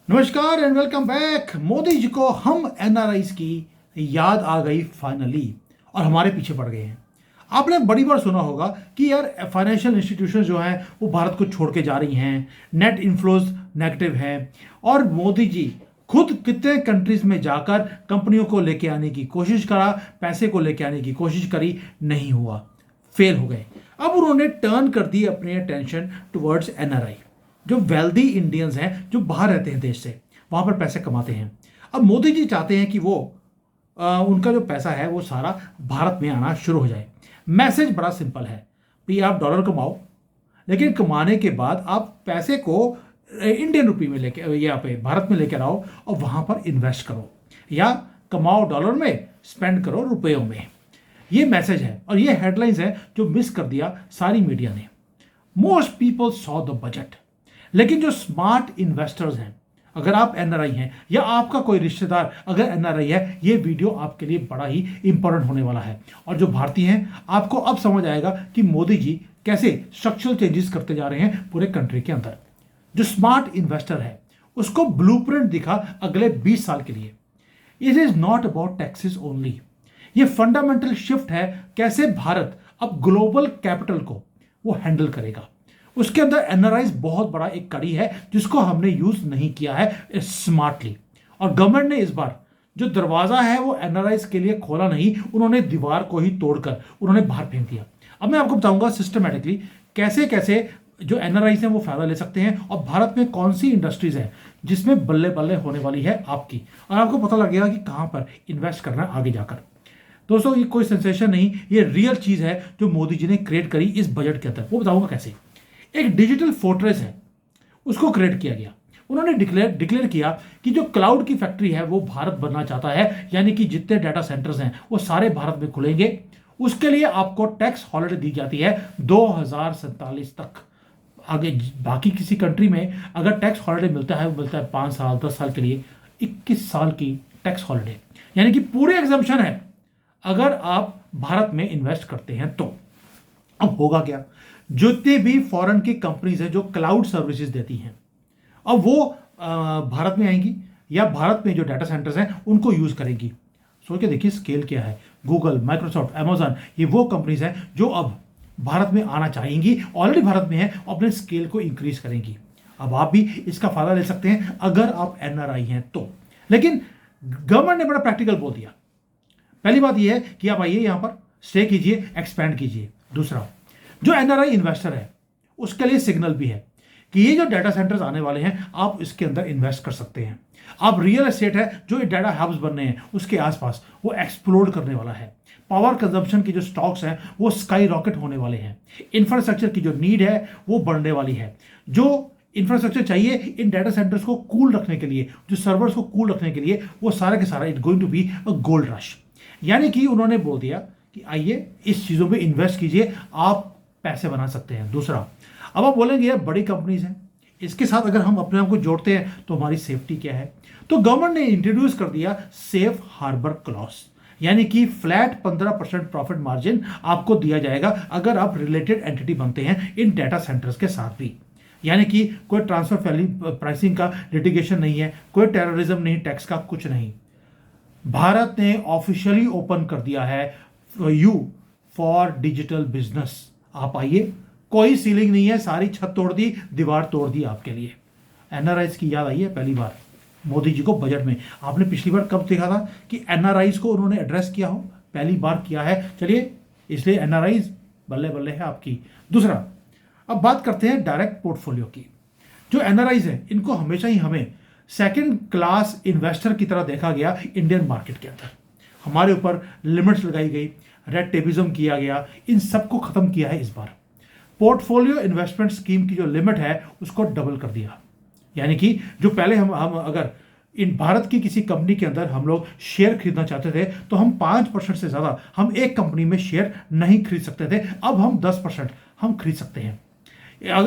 नमस्कार and welcome back. Modi ji को हम एनआरआईज की याद आ गई फाइनली और हमारे पीछे पड़ गए हैं। आपने बड़ी बार सुना होगा कि यार फाइनेंशियल इंस्टीट्यूशन जो हैं वो भारत को छोड़ के जा रही हैं, नेट इन्फ्लोज नेगेटिव हैं और मोदी जी खुद कितने कंट्रीज में जाकर कंपनियों को लेके आने की कोशिश करा, पैसे को लेके आने की कोशिश करी, नहीं हुआ, फेल हो गए। अब उन्होंने टर्न कर दी अपनी अटेंशन टुवर्ड्स एनआरआई, जो वेल्दी इंडियंस हैं जो बाहर रहते हैं देश से, वहां पर पैसे कमाते हैं। अब मोदी जी चाहते हैं कि वो उनका जो पैसा है वो सारा भारत में आना शुरू हो जाए। मैसेज बड़ा सिंपल है कि आप डॉलर कमाओ, लेकिन कमाने के बाद आप पैसे को इंडियन रुपी में लेके यहाँ पे भारत में लेकर आओ और वहां पर इन्वेस्ट करो, या कमाओ डॉलर में, स्पेंड करो रुपयों में। ये मैसेज है और ये हेडलाइंस है जो मिस कर दिया सारी मीडिया ने। Most people saw the budget, लेकिन जो स्मार्ट इन्वेस्टर्स हैं, अगर आप एनआरआई हैं या आपका कोई रिश्तेदार अगर एनआरआई है, ये वीडियो आपके लिए बड़ा ही इंपॉर्टेंट होने वाला है। और जो भारतीय हैं, आपको अब समझ आएगा कि मोदी जी कैसे स्ट्रक्चरल चेंजेस करते जा रहे हैं पूरे कंट्री के अंदर। जो स्मार्ट इन्वेस्टर है उसको ब्लूप्रिंट दिखा अगले 20 साल के लिए। It is not about taxes only, ये फंडामेंटल शिफ्ट है कैसे भारत अब ग्लोबल कैपिटल को वो हैंडल करेगा। उसके अंदर एनआरआईज बहुत बड़ा एक कड़ी है जिसको हमने यूज नहीं किया है स्मार्टली। और गवर्नमेंट ने इस बार जो दरवाजा है वो एनआरआईज के लिए खोला नहीं, उन्होंने दीवार को ही तोड़कर उन्होंने बाहर फेंक दिया। अब मैं आपको बताऊंगा सिस्टमेटिकली कैसे कैसे जो एनआरआईज हैं वो फायदा ले सकते हैं और भारत में कौन सी इंडस्ट्रीज हैं जिसमें बल्ले बल्ले होने वाली है आपकी, और आपको पता लगेगा कि कहां पर इन्वेस्ट करना है आगे जाकर। दोस्तों, ये कोई सेंसेशन नहीं, ये रियल चीज है जो मोदी जी ने क्रिएट करी इस बजट के अंदर। वो बताऊंगा कैसे। एक डिजिटल फोर्ट्रेस है, उसको क्रिएट किया गया। उन्होंने डिक्लेयर किया कि जो क्लाउड की फैक्ट्री है वो भारत बनना चाहता है, यानी कि जितने डाटा सेंटर्स हैं वो सारे भारत में खुलेंगे। उसके लिए आपको टैक्स हॉलिडे दी जाती है 2047 तक। आगे बाकी किसी कंट्री में अगर टैक्स हॉलिडे मिलता है वो मिलता है 5 साल 10 साल के लिए, 21 साल की टैक्स हॉलिडे, यानी कि पूरे एग्जम्पशन है अगर आप भारत में इन्वेस्ट करते हैं तो। अब होगा क्या, जितने भी फॉरेन की कंपनीज हैं जो क्लाउड सर्विसेज देती हैं, अब वो भारत में आएंगी या भारत में जो डाटा सेंटर्स हैं उनको यूज करेंगी। सोच के देखिए स्केल क्या है। गूगल, माइक्रोसॉफ्ट, अमेजॉन, ये वो कंपनीज हैं जो अब भारत में आना चाहेंगी, ऑलरेडी भारत में है, अपने स्केल को इंक्रीज करेंगी। अब आप भी इसका फायदा ले सकते हैं अगर आप एनआरआई हैं तो। लेकिन गवर्नमेंट ने बड़ा प्रैक्टिकल बोल दिया। पहली बात यह है कि आप आइए यहां पर स्टे कीजिए, एक्सपैंड कीजिए। दूसरा, जो एनआरआई इन्वेस्टर है उसके लिए सिग्नल भी है कि ये जो डाटा सेंटर्स आने वाले हैं आप इसके अंदर इन्वेस्ट कर सकते हैं। आप रियल एस्टेट है जो डाटा हब्स बनने हैं उसके आसपास वो एक्सप्लोड करने वाला है। पावर कंजम्पशन की जो स्टॉक्स हैं वो स्काई रॉकेट होने वाले हैं। इंफ्रास्ट्रक्चर की जो नीड है वो बढ़ने वाली है। जो इंफ्रास्ट्रक्चर चाहिए इन डाटा सेंटर्स को कूल रखने के लिए, जो सर्वर्स को कूल रखने के लिए, वो सारा के सारा it going to be a gold rush. यानी कि उन्होंने बोल दिया कि आइए इस चीजों में इन्वेस्ट कीजिए, आप पैसे बना सकते हैं। दूसरा, अब आप बोलेंगे यार बड़ी कंपनीज हैं, इसके साथ अगर हम अपने आप को जोड़ते हैं तो हमारी सेफ्टी क्या है। तो गवर्नमेंट ने इंट्रोड्यूस कर दिया सेफ हार्बर क्लॉज, यानी कि फ्लैट 15% प्रॉफिट मार्जिन आपको दिया जाएगा अगर आप रिलेटेड एंटिटी बनते हैं इन डाटा सेंटर्स के साथ भी। यानी कि कोई ट्रांसफर प्राइसिंग का लिटिगेशन नहीं है, कोई टेररिज्म नहीं, टैक्स का कुछ नहीं। भारत ने ऑफिशियली ओपन कर दिया है यू फॉर डिजिटल बिजनेस। आप आइए, कोई सीलिंग नहीं है, सारी छत तोड़ दी, दीवार तोड़ दी आपके लिए। एनआरआईज की याद आई है पहली बार मोदी जी को बजट में। आपने पिछली बार कब देखा था कि एनआरआईज को उन्होंने एड्रेस किया हो? पहली बार किया है। चलिए, इसलिए एनआरआईज बल्ले बल्ले है आपकी। दूसरा, अब बात करते हैं डायरेक्ट पोर्टफोलियो की। जो एनआरआईज है इनको हमेशा ही हमें सेकेंड क्लास इन्वेस्टर की तरह देखा गया इंडियन मार्केट के अंदर। हमारे ऊपर लिमिट्स लगाई गई, रेड टेपिज्म किया गया, इन सबको खत्म किया है इस बार। पोर्टफोलियो इन्वेस्टमेंट स्कीम की जो लिमिट है उसको डबल कर दिया। यानी कि जो पहले हम अगर इन भारत की किसी कंपनी के अंदर हम लोग शेयर खरीदना चाहते थे तो हम 5% से ज्यादा हम एक कंपनी में शेयर नहीं खरीद सकते थे। अब हम 10% हम खरीद सकते हैं।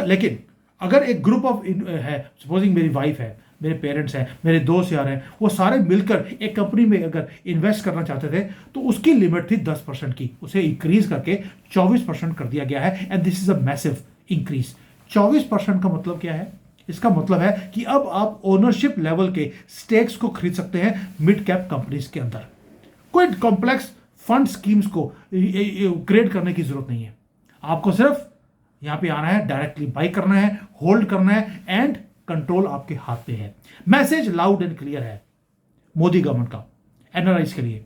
लेकिन अगर एक ग्रुप ऑफ है, सपोजिंग मेरी वाइफ है, मेरे पेरेंट्स हैं, मेरे दोस्त यार हैं, वो सारे मिलकर एक कंपनी में अगर इन्वेस्ट करना चाहते थे तो उसकी लिमिट थी 10% की, उसे इंक्रीज करके 24% कर दिया गया है। And this is a massive increase. 24% का मतलब क्या है इसका मतलब है कि अब आप ओनरशिप लेवल के स्टेक्स को खरीद सकते हैं मिड कैप कंपनीज के अंदर। कोई कॉम्प्लेक्स फंड स्कीम्स को क्रिएट करने की जरूरत नहीं है। आपको सिर्फ यहां पे आना है, डायरेक्टली बाई करना है, होल्ड करना है, एंड कंट्रोल आपके हाथ पे है। मैसेज लाउड एंड क्लियर है मोदी गवर्नमेंट का एनआरआईज के लिए,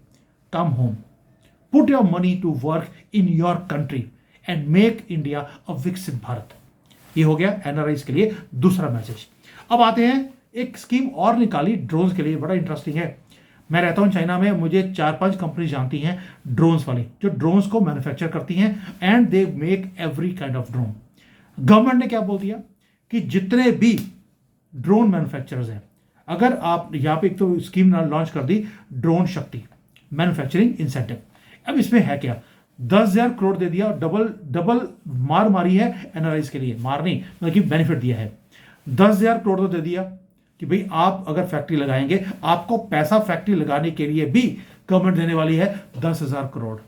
come home, put your money to work in your country and make India a विकसित भारत। ये हो गया एनआरआईज के लिए दूसरा मैसेज। अब आते हैं, एक स्कीम और निकाली ड्रोन्स के लिए, बड़ा इंटरेस्टिंग है। मैं रहता हूं चाइना में, मुझे 4-5 कंपनी जानती हैं ड्रोन्स वाली, जो ड्रोन्स को मैन्युफैक्चर करती हैं and they make every kind of drone. Government ने क्या बोल दिया कि जितने भी ड्रोन मैन्युफैक्चरर्स हैं, अगर आप यहाँ पे एक तो स्कीम लॉन्च कर दी, ड्रोन शक्ति मैन्युफैक्चरिंग इंसेंटिव। अब इसमें है क्या, 10,000 करोड़ दे दिया, डबल मार मारी है एनआरआईज के लिए, मार नहीं मतलब कि बेनिफिट दिया है। 10,000 करोड़ तो दे दिया कि भाई आप अगर फैक्ट्री लगाएंगे, आपको पैसा फैक्ट्री लगाने के लिए भी गवर्नमेंट देने वाली है 10,000 करोड़,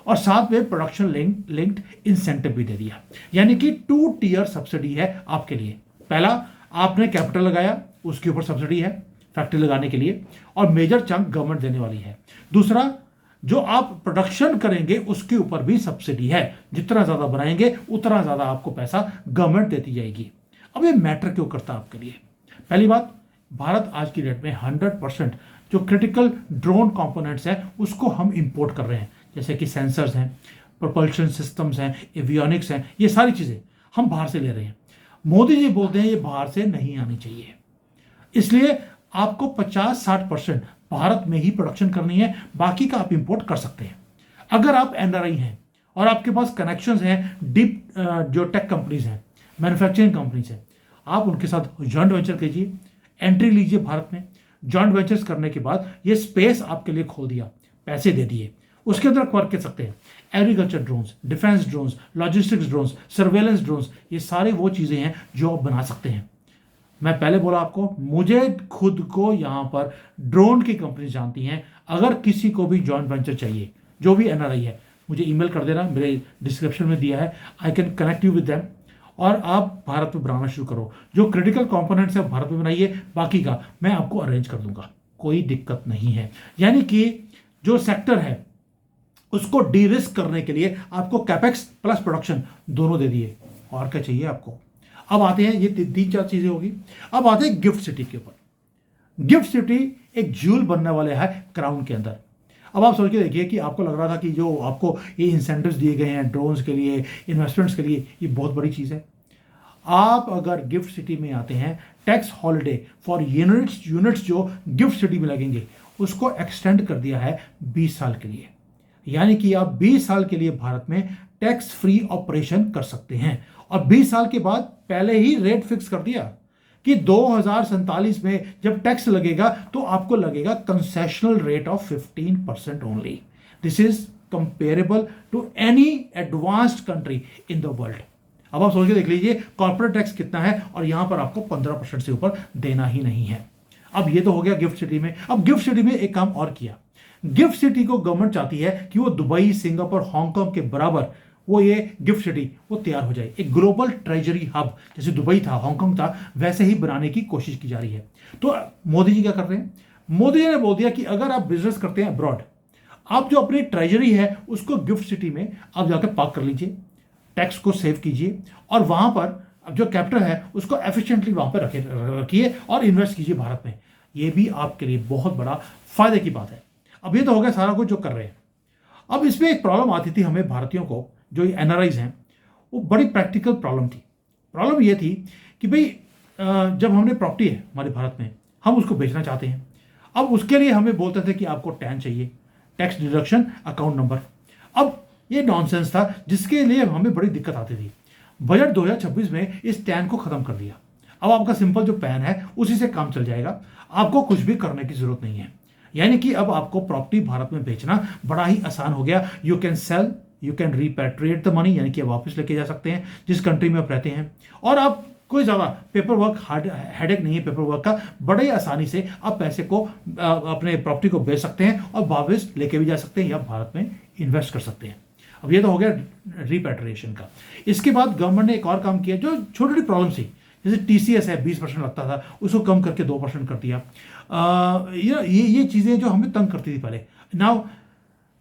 और साथ में प्रोडक्शन लिंक्ड इंसेंटिव भी दे दिया। यानी कि 2 टियर सब्सिडी है आपके लिए। पहला, आपने कैपिटल लगाया, उसके ऊपर सब्सिडी है फैक्ट्री लगाने के लिए, और मेजर चंक गवर्नमेंट देने वाली है। दूसरा, जो आप प्रोडक्शन करेंगे उसके ऊपर भी सब्सिडी है, जितना ज्यादा बनाएंगे उतना ज्यादा आपको पैसा गवर्नमेंट देती जाएगी। अब ये मैटर क्यों करता है आपके लिए? पहली बात, भारत आज की डेट में 100% जो क्रिटिकल ड्रोन कंपोनेंट्स हैं उसको हम इंपोर्ट कर रहे हैं, जैसे कि सेंसर्स हैं, प्रोपल्शन सिस्टम्स हैं, एवियोनिक्स हैं, ये सारी चीजें हम बाहर से ले रहे हैं। मोदी जी बोलते हैं ये बाहर से नहीं आनी चाहिए, इसलिए आपको 50-60% भारत में ही प्रोडक्शन करनी है, बाकी का आप इंपोर्ट कर सकते हैं। अगर आप एनआरआई हैं और आपके पास कनेक्शंस हैं डीप जो टेक कंपनीज हैं, मैन्युफैक्चरिंग कंपनीज हैं, आप उनके साथ जॉइंट वेंचर कीजिए, एंट्री लीजिए भारत में। जॉइंट वेंचर्स करने के बाद ये स्पेस आपके लिए खोल दिया, पैसे दे दिए, उसके अंदर वर्क कर सकते हैं। Agriculture drones, defence drones, logistics drones, surveillance drones, ये सारे वो चीजें हैं जो आप बना सकते हैं। मैं पहले बोला आपको, मुझे खुद को यहां पर ड्रोन की कंपनी जानती हैं। अगर किसी को भी जॉइंट वेंचर चाहिए, जो भी एनआरआई है, मुझे ईमेल कर देना, मेरे डिस्क्रिप्शन में दिया है, I can connect you with them, और आप भारत में बनाना शुरू करो। जो क्रिटिकल कंपोनेंट्स है भारत में बनाइए, बाकी का मैं आपको अरेंज कर दूंगा, कोई दिक्कत नहीं है। यानी कि जो सेक्टर है उसको डी रिस्क करने के लिए आपको कैपेक्स प्लस प्रोडक्शन दोनों दे दिए, और क्या चाहिए आपको। अब आते हैं, ये 3-4 चीजें होगी। अब आते हैं गिफ्ट सिटी के ऊपर। गिफ्ट सिटी एक ज्यूल बनने वाले है क्राउन के अंदर। अब आप सोच के देखिए कि आपको लग रहा था कि जो आपको ये इंसेंटिव्स दिए गए हैं ड्रोन्स के लिए, इन्वेस्टमेंट्स के लिए, ये बहुत बड़ी चीज़ है। आप अगर गिफ्ट सिटी में आते हैं, टैक्स हॉलिडे फॉर यूनिट्स जो गिफ्ट सिटी में लगेंगे उसको एक्सटेंड कर दिया है 20 साल के लिए। यानी कि आप 20 साल के लिए भारत में टैक्स फ्री ऑपरेशन कर सकते हैं, और 20 साल के बाद पहले ही रेट फिक्स कर दिया कि 2047 में जब टैक्स लगेगा तो आपको लगेगा concessional rate of 15% only. This is comparable to any advanced country in the world. अब आप सोच के देख लीजिए कॉर्पोरेट टैक्स कितना है, और यहां पर आपको 15% से ऊपर देना ही नहीं है। अब ये तो हो गया गिफ्ट सिटी में। अब गिफ्ट सिटी में एक काम और किया, गिफ्ट सिटी को गवर्नमेंट चाहती है कि वो दुबई, सिंगापुर, हांगकांग के बराबर वो ये गिफ्ट सिटी वो तैयार हो जाए। एक ग्लोबल ट्रेजरी हब, जैसे दुबई था, हांगकांग था, वैसे ही बनाने की कोशिश की जा रही है। तो मोदी जी क्या कर रहे हैं? मोदी जी ने बोल दिया कि अगर आप बिजनेस करते हैं अब्रॉड, आप जो अपनी ट्रेजरी है उसको गिफ्ट सिटी में आप जाकर पार्क कर लीजिए, टैक्स को सेव कीजिए, और वहां पर जो कैपिटल है उसको एफिशिएंटली वहां पर रखिए और इन्वेस्ट कीजिए भारत में। ये भी आपके लिए बहुत बड़ा फायदे की बात है। अब ये तो हो गया सारा कुछ जो कर रहे हैं। अब इसमें एक प्रॉब्लम आती थी हमें भारतीयों को, जो एनआरआईज हैं, वो बड़ी प्रैक्टिकल प्रॉब्लम थी। प्रॉब्लम ये थी कि भाई जब हमने प्रॉपर्टी है हमारे भारत में, हम उसको बेचना चाहते हैं। अब उसके लिए हमें बोलते थे कि आपको टैन चाहिए, टैक्स डिडक्शन अकाउंट नंबर। अब ये नॉनसेंस था जिसके लिए हमें बड़ी दिक्कत आती थी। बजट 2026 में इस टैन को खत्म कर दिया। अब आपका सिंपल जो पैन है उसी से काम चल जाएगा, आपको कुछ भी करने की जरूरत नहीं है। यानी कि अब आपको प्रॉपर्टी भारत में बेचना बड़ा ही आसान हो गया। You can sell, you can repatriate the money, यानी कि वापस लेके जा सकते हैं जिस कंट्री में आप रहते हैं, और आप कोई ज़्यादा पेपर वर्क हेडेक नहीं है पेपर वर्क का। बड़े ही आसानी से आप पैसे को अपने प्रॉपर्टी को बेच सकते हैं और वापस लेके भी जा सकते हैं या भारत में इन्वेस्ट कर सकते हैं। अब ये तो हो गया रिपैट्रिएशन का। इसके बाद गवर्नमेंट ने एक और काम किया जो छोटी छोटी प्रॉब्लम थी जैसे TCS है 20% लगता था, उसको कम करके 2% कर दिया। ये चीज़ें जो हमें तंग करती थी पहले, now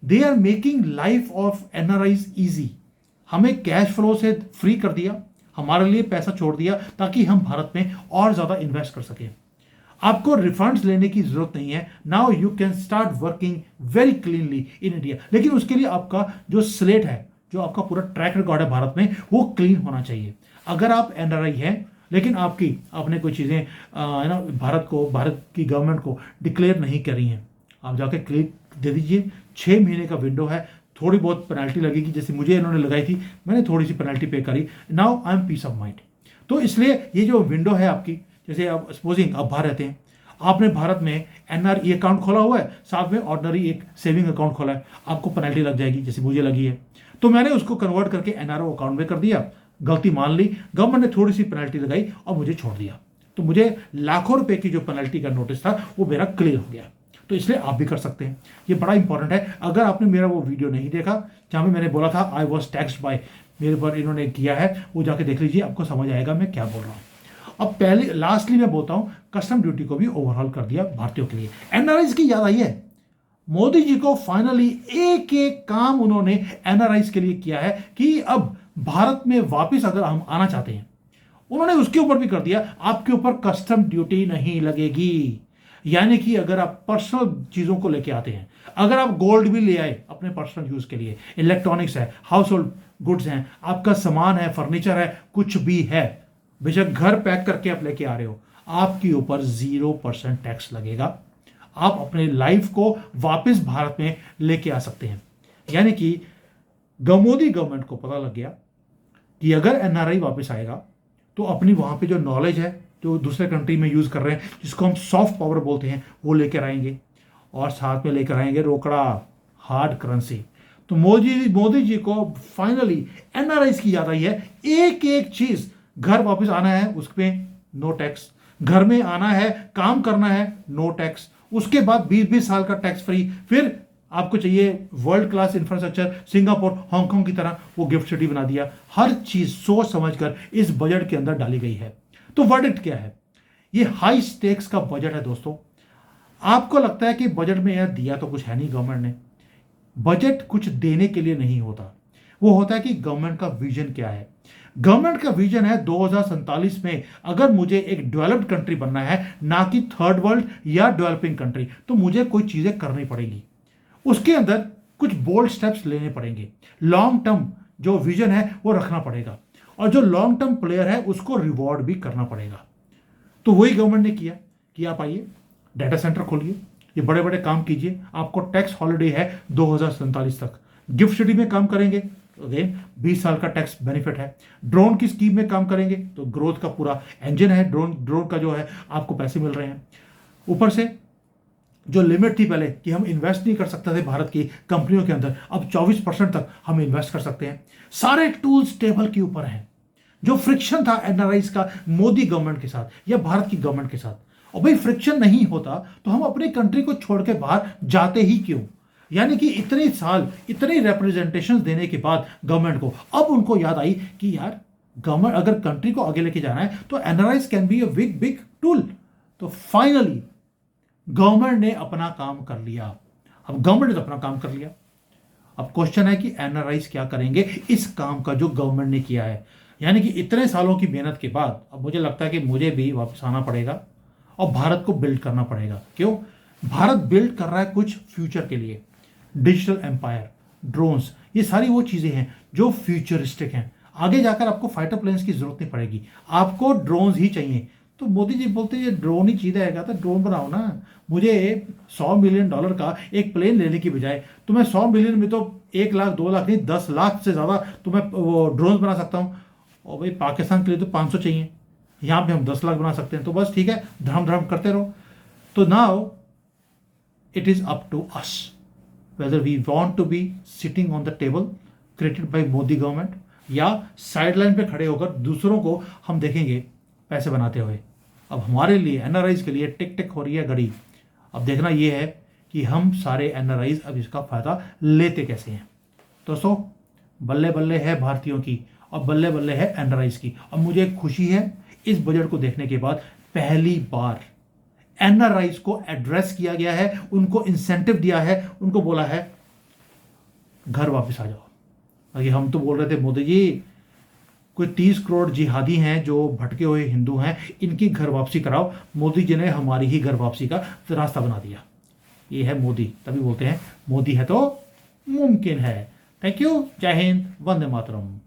they are making life of NRIs easy. हमें कैश फ्लो से फ्री कर दिया, हमारे लिए पैसा छोड़ दिया ताकि हम भारत में और ज़्यादा इन्वेस्ट कर सकें। आपको रिफंड्स लेने की जरूरत नहीं है। Now you can start working very cleanly in India. लेकिन उसके लिए आपका जो स्लेट है, जो आपका पूरा ट्रैक रिकॉर्ड है भारत में, वो क्लीन होना चाहिए। अगर आप NRI हैं लेकिन आपने कोई चीज़ें है ना भारत की गवर्नमेंट को डिक्लेयर नहीं करी हैं, आप जाके क्लिक दे दीजिए। 6 महीने का विंडो है, थोड़ी बहुत पेनल्टी लगेगी, जैसे मुझे इन्होंने लगाई थी, मैंने थोड़ी सी पेनल्टी पे करी। Now I am peace of mind. तो इसलिए ये जो विंडो है आपकी, जैसे आप सपोजिंग आप बाहर रहते हैं, आपने भारत में NRE अकाउंट खोला हुआ है, साथ में ऑर्डनरी एक सेविंग अकाउंट खोला है, आपको पेनल्टी लग जाएगी, जैसे मुझे लगी है। तो मैंने उसको कन्वर्ट करके NRO अकाउंट में कर दिया, गलती मान ली, गवर्नमेंट ने थोड़ी सी पेनल्टी लगाई और मुझे छोड़ दिया। तो मुझे लाखों रुपए की जो पेनल्टी का नोटिस था वो मेरा क्लियर हो गया। तो इसलिए आप भी कर सकते हैं, ये बड़ा इंपॉर्टेंट है। अगर आपने मेरा वो वीडियो नहीं देखा जहां पे मैंने बोला था आई वॉज टैक्स्ड बाय, मेरे पर इन्होंने किया है, वो जाके देख लीजिए, आपको समझ आएगा मैं क्या बोल रहा हूं। अब पहले लास्टली मैं बोलता हूं, कस्टम ड्यूटी को भी ओवरऑल कर दिया भारतीयों के लिए। NRIs की याद आई है, मोदी जी को फाइनली एक एक काम उन्होंने NRIs के लिए किया है कि अब भारत में वापस अगर हम आना चाहते हैं, उन्होंने उसके ऊपर भी कर दिया, आपके ऊपर कस्टम ड्यूटी नहीं लगेगी। यानी कि अगर आप पर्सनल चीजों को लेके आते हैं, अगर आप गोल्ड भी ले आए अपने पर्सनल यूज के लिए, इलेक्ट्रॉनिक्स है, हाउस होल्ड गुड्स हैं, आपका सामान है, फर्नीचर है, कुछ भी है, बेशक घर पैक करके आप लेके आ रहे हो, आपके ऊपर 0% टैक्स लगेगा। आप अपने लाइफ को वापस भारत में लेके आ सकते हैं। यानी कि मोदी गवर्नमेंट को पता लग गया कि अगर NRI वापस आएगा तो अपनी वहां पे जो नॉलेज है, जो दूसरे कंट्री में यूज कर रहे हैं, जिसको हम सॉफ्ट पावर बोलते हैं, वो लेकर आएंगे और साथ में लेकर आएंगे रोकड़ा, हार्ड करेंसी। तो मोदी जी को फाइनली NRIs की याद आई है। एक एक चीज, घर वापस आना है उस पर नो टैक्स, घर में आना है, काम करना है, नो टैक्स, उसके बाद 20-20 साल का टैक्स फ्री। फिर आपको चाहिए world class infrastructure, Singapore, Hong Kong की तरह वो गिफ्ट सिटी बना दिया। हर चीज सोच समझकर इस बजट के अंदर डाली गई है। तो वर्डिक्ट क्या है? ये हाई स्टेक्स का बजट है दोस्तों। आपको लगता है कि बजट में यार दिया तो कुछ है नहीं गवर्नमेंट ने। बजट कुछ देने के लिए नहीं होता, वो होता है कि गवर्नमेंट का विजन क्या है। गवर्नमेंट का विजन है 2047 में अगर मुझे एक डेवलप्ड कंट्री बनना है, ना कि थर्ड वर्ल्ड या डेवलपिंग कंट्री, तो मुझे कोई चीजें करनी पड़ेगी, उसके अंदर कुछ बोल्ड स्टेप्स लेने पड़ेंगे, लॉन्ग टर्म जो विजन है वो रखना पड़ेगा, और जो लॉन्ग टर्म प्लेयर है उसको रिवॉर्ड भी करना पड़ेगा। तो वही गवर्नमेंट ने किया कि आप आइए, डाटा सेंटर खोलिए, ये बड़े बड़े काम कीजिए, आपको टैक्स हॉलिडे है 2047 तक। गिफ्ट सिटी में काम करेंगे तो अगेन 20 साल का टैक्स बेनिफिट है। ड्रोन की स्कीम में काम करेंगे तो ग्रोथ का पूरा इंजन है, ड्रोन का जो है आपको पैसे मिल रहे हैं। ऊपर से जो लिमिट थी पहले कि हम इन्वेस्ट नहीं कर सकते थे भारत की कंपनियों के अंदर, अब 24% तक हम इन्वेस्ट कर सकते हैं। सारे टूल्स टेबल के ऊपर हैं। जो फ्रिक्शन था NRIs का मोदी गवर्नमेंट के साथ या भारत की गवर्नमेंट के साथ, और भाई फ्रिक्शन नहीं होता तो हम अपनी कंट्री को छोड़ के बाहर जाते ही क्यों? यानी कि इतने साल इतने रिप्रेजेंटेशन देने के बाद गवर्नमेंट को अब उनको याद आई कि यार गवर्नमेंट अगर कंट्री को आगे लेके जाना है तो NRIs can be a big big tool. तो फाइनली गवर्नमेंट ने अपना काम कर लिया। अब गवर्नमेंट ने तो अपना काम कर लिया, अब क्वेश्चन है कि NRIs क्या करेंगे इस काम का जो गवर्नमेंट ने किया है। यानी कि इतने सालों की मेहनत के बाद अब मुझे लगता है कि मुझे भी वापस आना पड़ेगा और भारत को बिल्ड करना पड़ेगा। क्यों? भारत बिल्ड कर रहा है कुछ फ्यूचर के लिए, डिजिटल एम्पायर, ड्रोन्स, ये सारी वो चीजें हैं जो फ्यूचरिस्टिक हैं। आगे जाकर आपको फाइटर प्लेन्स की जरूरत नहीं पड़ेगी, आपको ड्रोन्स ही चाहिए। तो मोदी जी बोलते हैं ये ड्रोन ही चीज है, तो ड्रोन बनाओ ना। मुझे $100 मिलियन का एक प्लेन लेने की बजाय तो मैं 100 मिलियन में तो 1 लाख 2 लाख नहीं 10 लाख से ज्यादा तो मैं वो ड्रोन बना सकता हूँ। और भाई पाकिस्तान के लिए तो 500 चाहिए, यहाँ पे हम 10 लाख बना सकते हैं। तो बस ठीक है, धर्म धर्म करते रहो। तो now it is up to us whether we want to be sitting on the table created by Modi government, या साइडलाइन पे खड़े होकर दूसरों को हम देखेंगे पैसे बनाते हुए। अब हमारे लिए NRIs के लिए टिक टिक हो रही है घड़ी। अब देखना यह है कि हम सारे NRIs अब इसका फायदा लेते कैसे हैं। दोस्तों बल्ले बल्ले है भारतीयों की और बल्ले बल्ले है NRIs की। और मुझे खुशी है इस बजट को देखने के बाद पहली बार एनआरआईज को एड्रेस किया गया है, उनको इंसेंटिव दिया है, उनको बोला है घर वापस आ जाओ। अरे हम तो बोल रहे थे मोदी जी कोई 30 करोड़ जिहादी हैं जो भटके हुए हिंदू हैं, इनकी घर वापसी कराओ। मोदी जी ने हमारी ही घर वापसी का रास्ता बना दिया। ये है मोदी, तभी बोलते हैं मोदी है तो मुमकिन है। थैंक यू, जय हिंद, वंदे मातरम।